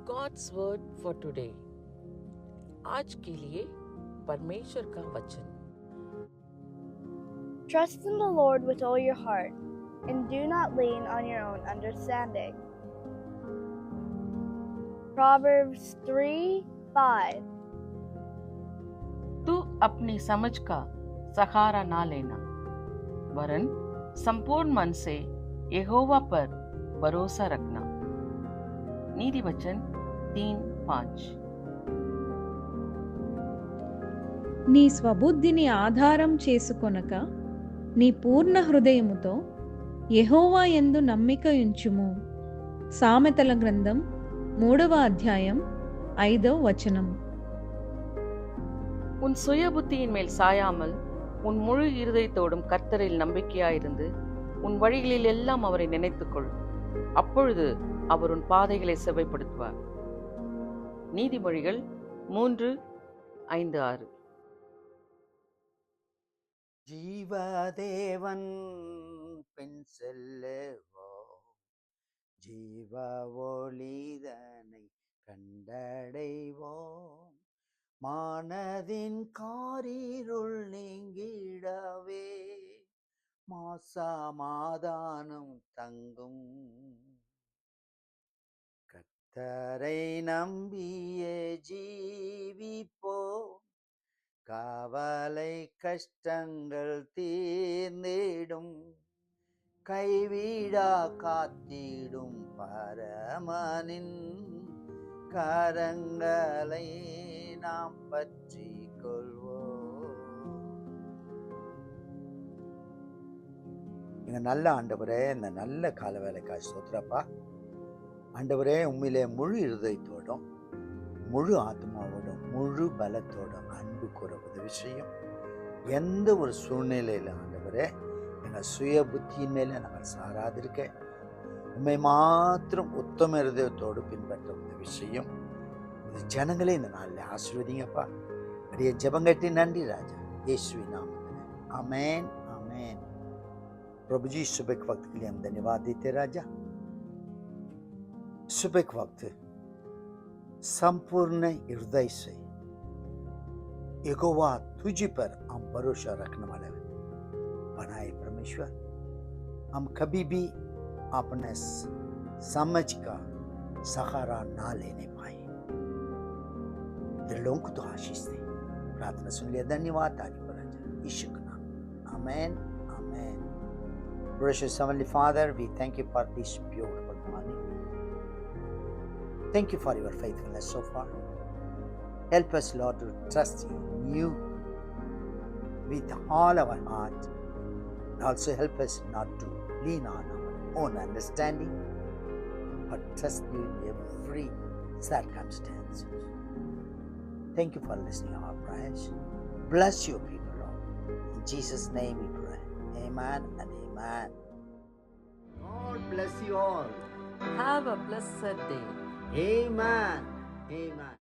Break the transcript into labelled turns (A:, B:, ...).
A: God's word for today. आज के लिए परमेश्वर का वचन।
B: Trust in the Lord with all your heart, and do not lean on your own understanding. Proverbs 3:5.
A: तू अपनी समझ का सहारा ना लेना, वरन संपूर्ण मन से यहोवा पर भरोसा रखना। नीति वचन 3:5।
C: నీ స్వబుద్ధిని ఆధారం చేసుకొనక నీ పూర్ణ హృదయముతో యెహోవా యందు నమ్మిక ఉంచుము. సామెతల గ్రంథం 3వ అధ్యాయం 5వ వచనం.
A: உன் சுய புத்தியின் மேல் சாயாமல் உன் முழு இருதயத்தோடும் கர்த்தரில் நம்பிக்கையாயிருந்து உன் வழிகளில் எல்லாம் அவரை நினைத்துக்கொள். அப்பொழுது அவர் உன் பாதைகளை செவ்வைப்படுத்துவார். நீதிமொழிகள் 3:5-6.
D: ஜீவதேவன் பின் செல்லுவோம், ஜீவ ஒளிதனை கண்டடைவோம். மானதின் காரிருள் நீங்கிடவே மாசமாதானம் தங்கும். கர்த்தரை நம்பியே ஜீவிப்போம், கவலை கஷ்டங்கள் தீர்ந்திடும். கைவிடா காத்திடும் பரமனின் கரங்களை நாம் பற்றி கொள்வோம். எங்க நல்ல ஆண்டவரே, இந்த நல்ல கால வேலைக்காக ஸ்தோத்திரப்பா. ஆண்டவரே, உண்மையிலே முழு இருதயத்தோடும் முழு ஆத்மாவோடும் முழு பலத்தோடும் அன்பு கூற உதவி செய்யும். எந்த ஒரு சூழ்நிலையில் ஆண்டவரே எங்கள் சுய புத்தியின் மேலே நாங்கள் சாராதிருக்க உண்மை மாத்திரம் உத்தம இருதயத்தோடு பின்பற்ற உதவி செய்யும். இந்த ஜனங்களே இந்த நாளில் ஆசீர்வதிங்கப்பா. அப்படியே ஜெபங்கட்டி நன்றி ராஜா, यीशुविன் नाम। आमेन आमेन। प्रभु जी, सुबह के वक्त के लिए हम धन्यवाद देते राजा। सुबह के वक्त संपूर्ण हृदय से यहोवा तुझ पर हम भरोसा रखने वाले बनाए परमेश्वर। हम कभी भी अपने समझ का सहारा ना लेने पाए। दिलों को तो आशीष दे। प्रार्थना सुन लिया, धन्यवाद तारीफ राजा, यीशु का नाम। आमेन आमेन। Gracious Heavenly Father, we thank you for this beautiful morning. Thank you for your faithfulness so far. Help us, Lord, to trust you with all our heart. And also help us not to lean on our own understanding, but trust you in every circumstance. Thank you for listening to our prayers. Bless your people, Lord. In Jesus' name we pray. Amen and amen. God bless you all.
A: Have a blessed day.
D: Amen. Amen.